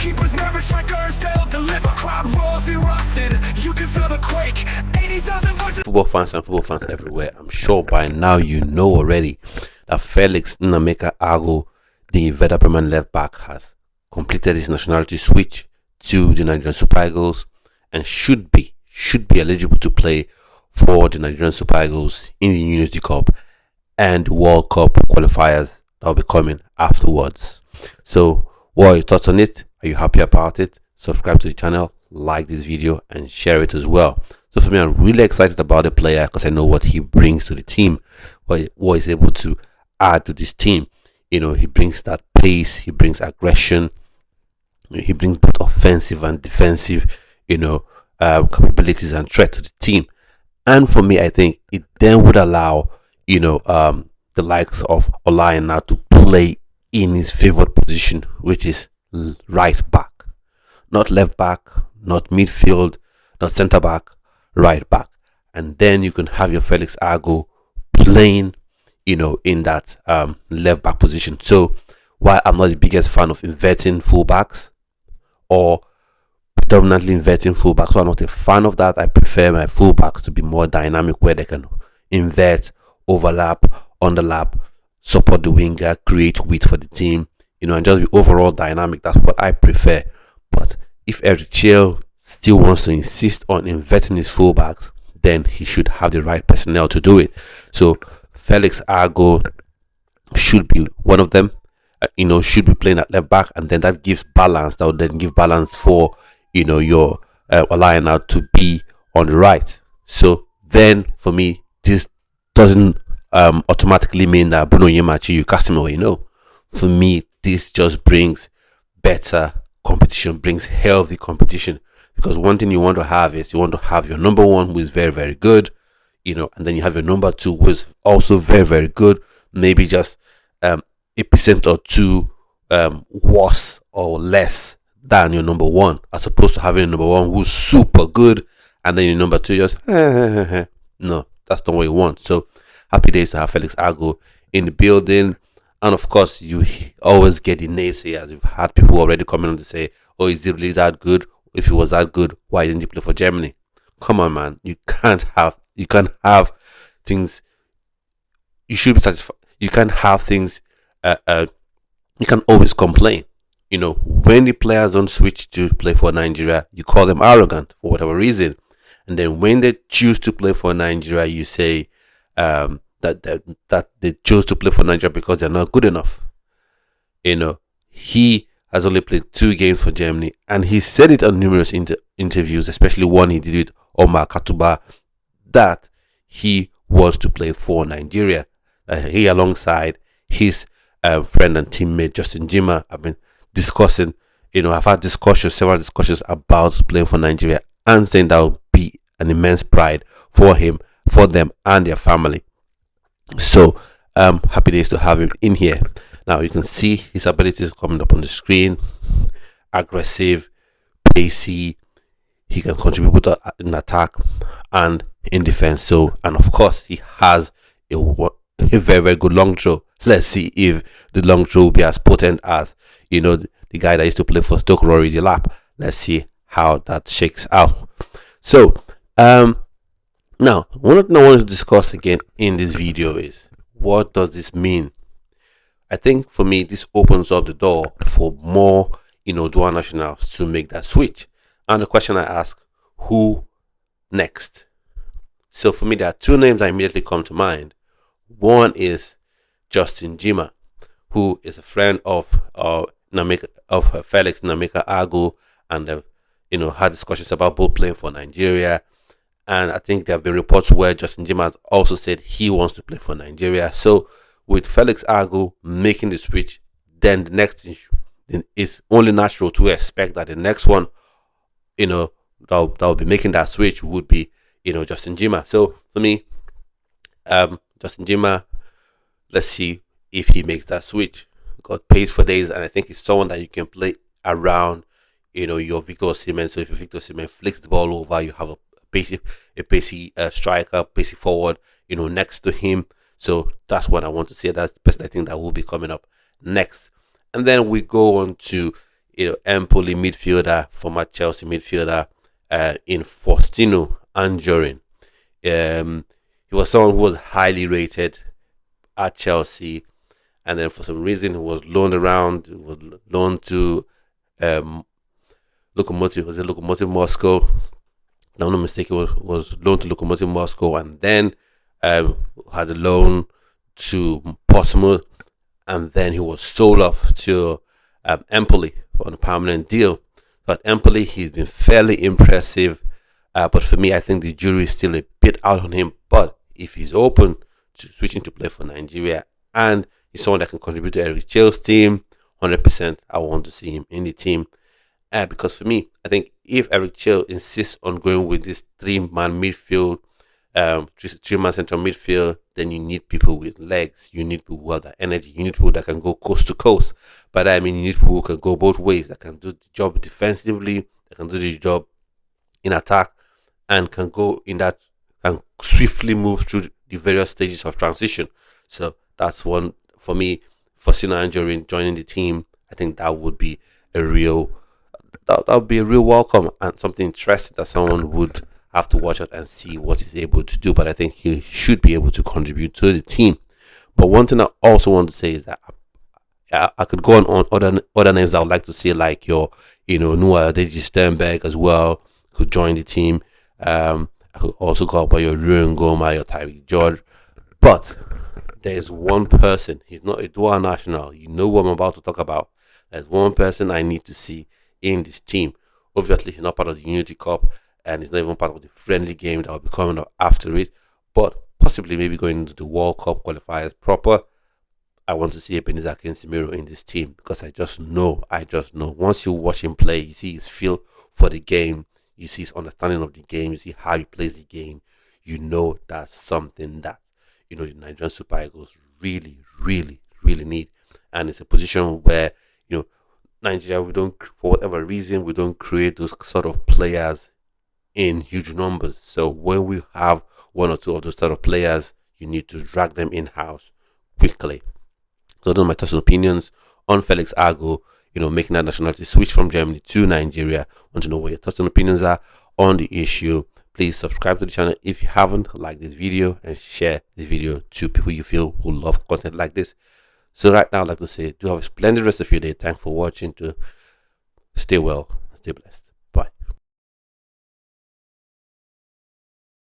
Goalkeepers, nervous strikers, they'll deliver. Crowd roars erupted, you can feel the quake. 80,000 voices. Football fans and football fans everywhere, I'm sure by now you know already that Felix Nnaemeka Agu, the Werder Bremen left back, has completed his nationality switch to the Nigerian Super Eagles and should be eligible to play for the Nigerian Super Eagles in the Unity Cup and World Cup qualifiers that will be coming afterwards. So what are your thoughts on it? Are you happy about it? Subscribe to the channel, like this video, and share it as well. So for me, I'm really excited about the player because I know what he brings to the team, what he's able to add to this team. You know, he brings that pace, he brings aggression, he brings both offensive and defensive, capabilities and threat to the team. And for me, I think it then would allow, the likes of Olayina to play in his favored position, which is right back, not left back, not midfield, not centre back, right back. And then you can have your Felix Agu playing, in that left back position. So while I'm not the biggest fan of inverting fullbacks or predominantly inverting fullbacks, so I'm not a fan of that. I prefer my fullbacks to be more dynamic, where they can invert, overlap, underlap, support the winger, create width for the team, and just be overall dynamic. That's what I prefer. But if Eric Chiel still wants to insist on inverting his fullbacks, then he should have the right personnel to do it. So Felix Agu should be one of them. Should be playing at left back, and then that gives balance. That would then give balance for your Olayina to be on the right. So then for me, this doesn't automatically mean that Bruno Yemachi, you cast him away. No, for me, this just brings better competition, brings healthy competition. Because one thing you want to have is you want to have your number one, who is very, very good, and then you have your number two, who is also very, very good. Maybe just 1% or 2 worse or less than your number one, as opposed to having a number one who's super good and then your number two just no, that's not what you want. So happy days to have Felix Agu in the building. And of course, you always get the naysayers. You've had people already coming on to say, oh, is he really that good? If he was that good, why didn't he play for Germany? Come on, man. You can't have things. You should be satisfied. You can't have things. You can always complain. When the players don't switch to play for Nigeria, you call them arrogant for whatever reason. And then when they choose to play for Nigeria, you say that they chose to play for Nigeria because they're not good enough. He has only played 2 games for Germany, and he said it on numerous interviews, especially one he did with Omar Katuba, that he was to play for Nigeria. He, alongside his friend and teammate Justin Jima, have been discussing, I've had several discussions about playing for Nigeria, and saying that would be an immense pride for him, for them, and their family. So happy days to have him in here. Now you can see his abilities coming up on the screen. Aggressive, pacey. He can contribute both in attack and in defense. So, and of course, he has a very, very good long throw. Let's see if the long throw will be as potent as the guy that used to play for Stoke, Rory Delap. Let's see how that shakes out. So now one thing I want to discuss again in this video is, what does this mean? I think for me, this opens up the door for more dual nationals to make that switch. And the question I ask, who next? So for me, there are 2 names that immediately come to mind. One is Justin Jima, who is a friend of Felix Nnaemeka Agu, and had discussions about both playing for Nigeria. And I think there have been reports where Justin Jima has also said he wants to play for Nigeria. So with Felix Agu making the switch, then the next issue is only natural to expect that the next one, that will be making that switch would be, Justin Jima. So for me, Justin Jima, let's see if he makes that switch. Got pace for days, and I think he's someone that you can play around, your Victor Osimhen. So if Victor Osimhen flicks the ball over, you have a pacey striker, pacey forward, next to him. So that's what I want to say. That's the person I think that will be coming up next. And then we go on to, Empoli midfielder, former Chelsea midfielder, in Faustino Anjorin. He was someone who was highly rated at Chelsea, and then for some reason he was loaned around. He was loaned to um, Lokomotiv. Was it Lokomotiv Moscow? If I'm not mistaken, was loaned to Lokomotiv Moscow, and then had a loan to Portsmouth, and then he was sold off to Empoli on a permanent deal. But Empoli, he's been fairly impressive. But for me, I think the jury is still a bit out on him. But if he's open to switching to play for Nigeria and he's someone that can contribute to Eric Chale's team, 100%, I want to see him in the team. Because for me, I think if Eric Chale insists on going with this three-man midfield, three-man central midfield, then you need people with legs. You need people who have that energy. You need people that can go coast to coast. But I mean, you need people who can go both ways, that can do the job defensively, that can do the job in attack, and can go in that and swiftly move through the various stages of transition. So that's one for me. Faustino Anjorin joining the team, I think that would be a real that would be a real welcome and something interesting that someone would have to watch out and see what he's able to do. But I think he should be able to contribute to the team. But one thing I also want to say is that I could go on other names I would like to see, like your Noah Deji Sternberg as well could join the team. I could also go about your Ruben Goma, your Tyreek George. But there's one person, he's not a dual national. You know what I'm about to talk about. There's one person I need to see in this team. Obviously, he's not part of the Unity Cup, and he's not even part of the friendly game that will be coming up after it. But possibly maybe going into the World Cup qualifiers proper. I want to see Ebenezer Kensimiro in this team, because I just know. Once you watch him play, you see his feel for the game, you see his understanding of the game, you see how he plays the game. You know that's something that the Nigerian Super Eagles really, really, really need. And it's a position where Nigeria, for whatever reason, we don't create those sort of players in huge numbers. So when we have one or two of those sort of players, you need to drag them in house quickly. So those are my personal opinions on Felix Agu, making that nationality switch from Germany to Nigeria. I want to know what your thoughts and opinions are on the issue. Please subscribe to the channel if you haven't, like this video, and share this video to people you feel who love content like this. So right now, I'd like to say, do have a splendid rest of your day. Thanks for watching. To stay well, stay blessed.